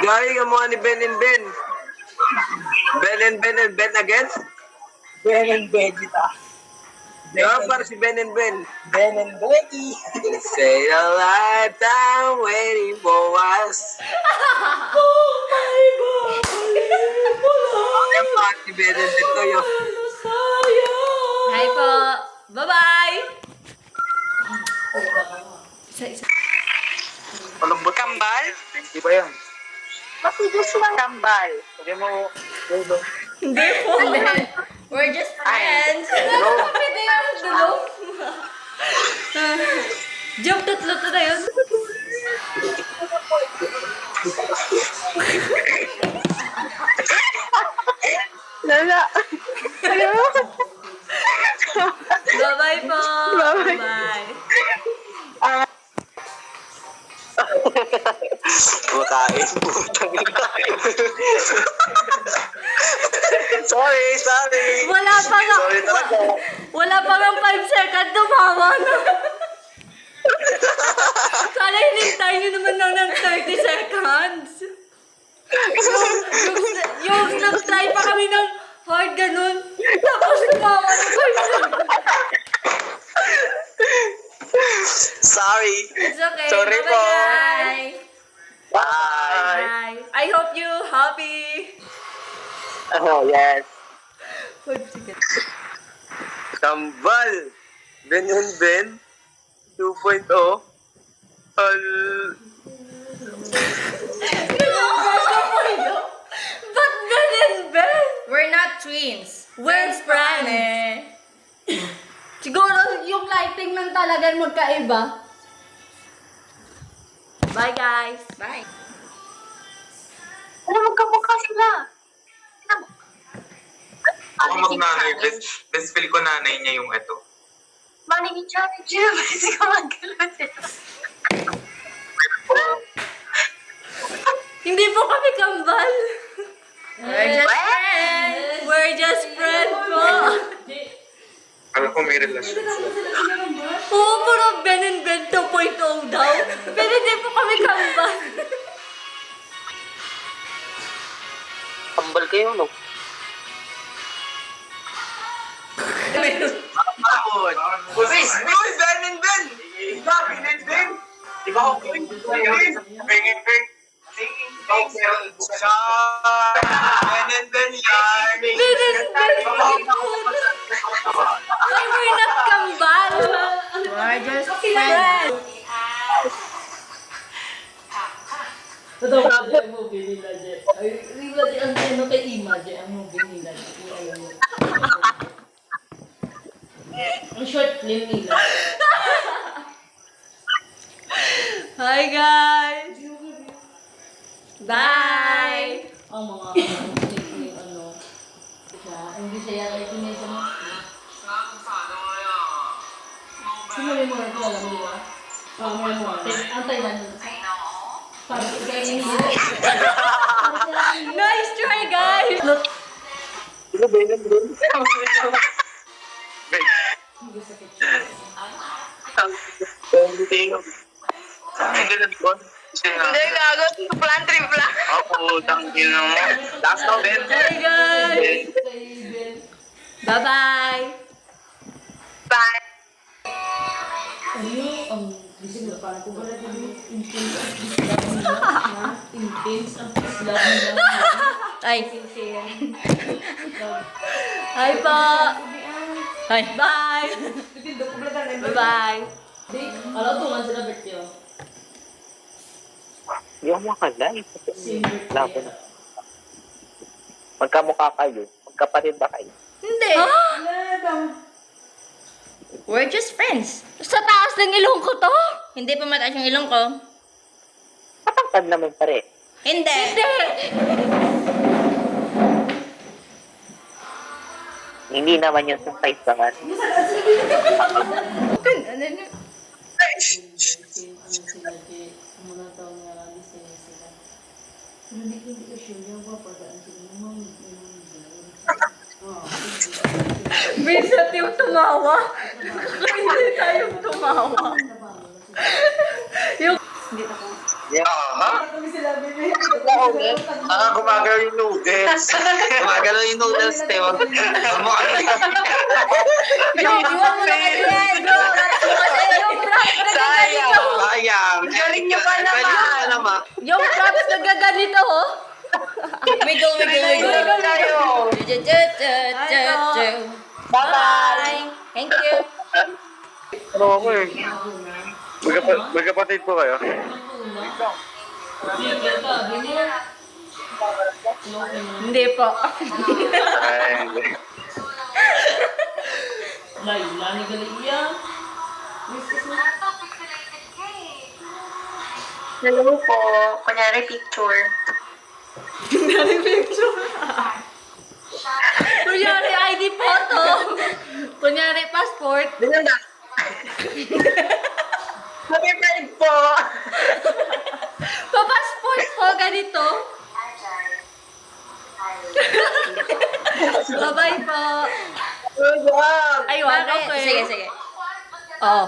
Gary, kamuha ni Ben and Ben. Ben and Ben and Ben again? Ben and Vegeta. Yeah, para si Ben and Ben. Ben and Becky. Say a lifetime waiting for us. Oh my God! Ang mga si Ben and Ben to yun. Hi po! Bye-bye! Isa. Malambot. Kambal? Di ba yan? Matigas lang. Kambal. Sabi mo, Hindi po. We're just friends. no. Pwede yung dulo. Joke, tatlo to na yun. Lala. Bye-bye po. Bye. Makain. Sorry. Wala pa nga. Sorry talaga. Wala pa nga 5 seconds. Tumawa na. Sana hinintay nyo naman lang ng 30 seconds. Yung nag-try pa kami ng hard ganun. Tapos tumawa na 5 seconds. Sorry. It's okay. Sorry Bye-bye, po. guys. Bye. Bye. I hope you happy. Oh, yes. 5 seconds. Kambal. Ben and Ben 2.0. Ba't ganun, Ben? We're not twins. We're friends. Siguro yung lighting lang talaga magkaiba. Bye, guys. Bye. Ano, magkamukha sila. Ako mag-nanay, best feel ko nanay niya yung ito. Manny ni Johnny Jim. Kasi kumagalo sila. Hindi po kami kambal. We're just friends. We're just friends po. Alam ko may relasyon sila. Oo, puro Ben and Ben 2.0 daw. Pero hindi po kami kambal. Kambal kayo, no? Bakod! Uy, Ben and Ben! Ika, Ben and Ben! Di ba ako Ben and Ben? Ben and Ben yan! Ben and Ben. Ay, we're not kambal. We're just friends. Totoo ba ang movie nila, Je? Ay, di ba ang ano kay Ima, Je, ang movie nila. Ang short film nila. Hi, guys. Bye. Ang mga ano, siya, hindi siya yung kinesa mo. Sumuli mo rin ko, alam mo ba? Antay na nila. Para ikaw yung Nice try, guys. Look. Sino Ben and Ben? Hindi na doon. Hindi, gago. Tripla. Ako, tangin mo. Last na, Ben. Hi, guys. Bye-bye. Bye. Ano ang bisig na parang kung wala din intense ang Islam nila. Intense ang Islam nila. Ay. Hi po. Hi. Bye. Bye-bye. Alam tungan sila Bertio. Hindi ako makalay. Senior Lapo na. Magkamukha kayo. Magkapatid ba kayo? Hindi. We're just friends. Sa taas ng ilong ko to? Hindi pa mataas yung ilong ko. Matangkad naman pare. Hindi. Hindi naman yung sa size naman. Ano? sila Je. Mula taon na disaya sila. Pero hindi ko sure yung papadaan sila ng mga Binsat yung tumawa. Hindi tayong tumawa. Yung... Hindi ako. Aha. Kami sila, bebe. Gumagalaw yung noodles. Gumagalaw yung noodles, te. Iwan mo na kayo yan, bro. Sayang. Galing niyo pa naman. Yung props nagaganito, oh. Wiggle, wiggle, wiggle. Bye. Thank you. Ano ako eh. Magkapatid po kayo? Sige ka, ganyan. Hindi po. Ay, hindi. Laila, ni Galia. Hello po. Kunyari picture. Kunyari ID photo. Kunyari passport. Ganyan na. Happy birthday po. Pa-passport po, ganito. Bye-bye po. Good job. Aywan, Bakit? okay. Sige, sige. Oh.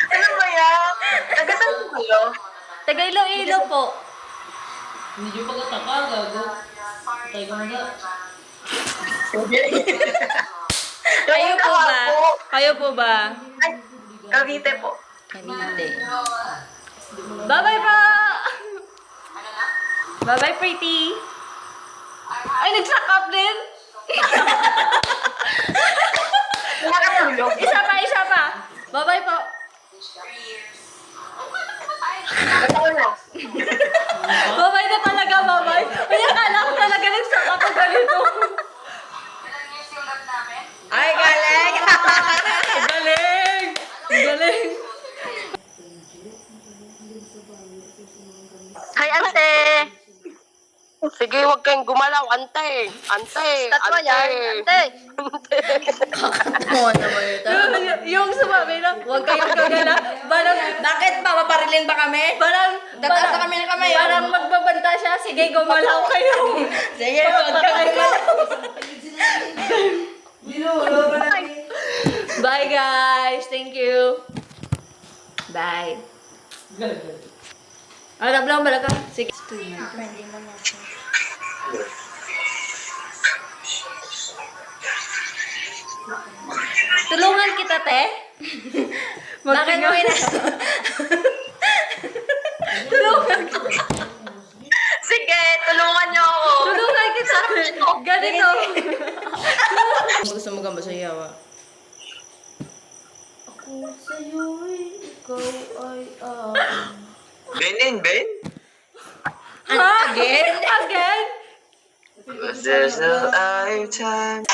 Ano ba yan? Nagasan mo kayo? Taga Iloilo po. Medyo pagkataka, gago. Tayo ka na. Kayo po ba? Kayo po ba? Ay, Cavite po. Cavite. Bye-bye po. Bye-bye, pretty. Ay, nag-suck up din. Nakatulog. Isa pa, isa pa. Bye-bye po. Ano na? Bye-bye na talaga, bye-bye. Ay, akala ko talaga nag-suck up ang ganito. Ay, galing! Galing! Galing! Hi, ante! Sige, huwag kayong gumalaw, ante! Ante! Tatwa yan, ante. Kakatawa naman ito. Yung sumabi na, huwag kayong gagana. Parang, Bakit ba? Maparilin ba kami? parang, Tataas na kami ng kamay, oh. Parang magbabanta siya. Sige, gumalaw kayo. Sige, huwag kami Bye, guys. Thank you. Bye. Alam lang, bala ka. Sige. Tulungan kita, te. Bakit mo Tulungan kita. Sige, tulungan niyo ako. Tulungan kita. Ganito. Gusto mo gamba sa yawa? Ako sa'yo'y ikaw ay Ben? Ha? Again? Again? Cause there's no other time.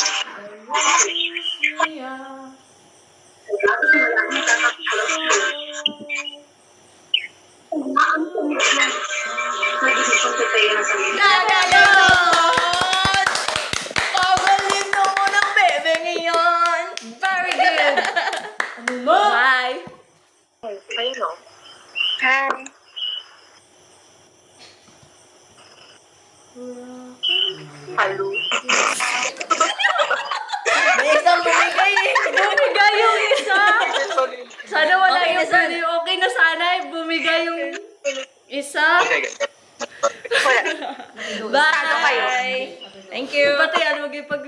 Gagalot! Pagaling mo ng bebe ngayon! Very good. Bye. Ayun o. Hi. Hello. May isang bumigay eh! Bumigay yung isa. Sana wala Okay na yung sana. okay na sana eh. Bumigay yung isa. Bye. Thank you! Pati ano magipag...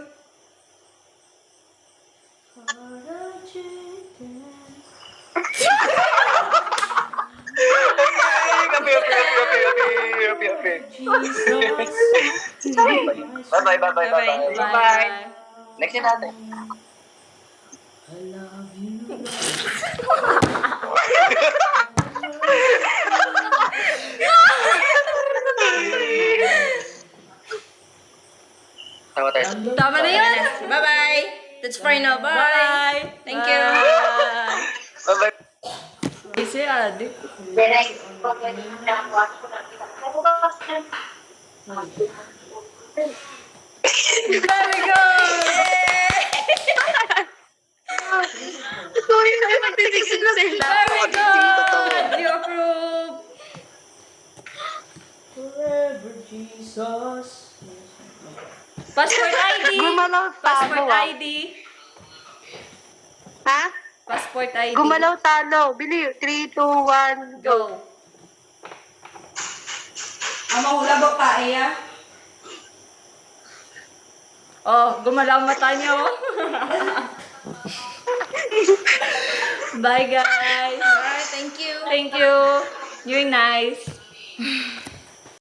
Bye-bye. Bye. Next year natin. Tawa tayo. Tama na yun. Bye-bye! That's for now. Bye! Bye. Thank you! Bye. Bye-bye. Easy, adik. Very good. Very good. You approve. Forever Jesus. Passport ID. Passport ID. Ha? Passport ID. Gumalaw talo. Bili. 3, 2, 1, go. Go. Mahula ba pa, Aya? Oh, gumalaw mata niyo. Bye, guys. Alright, thank you. Thank you. You're nice.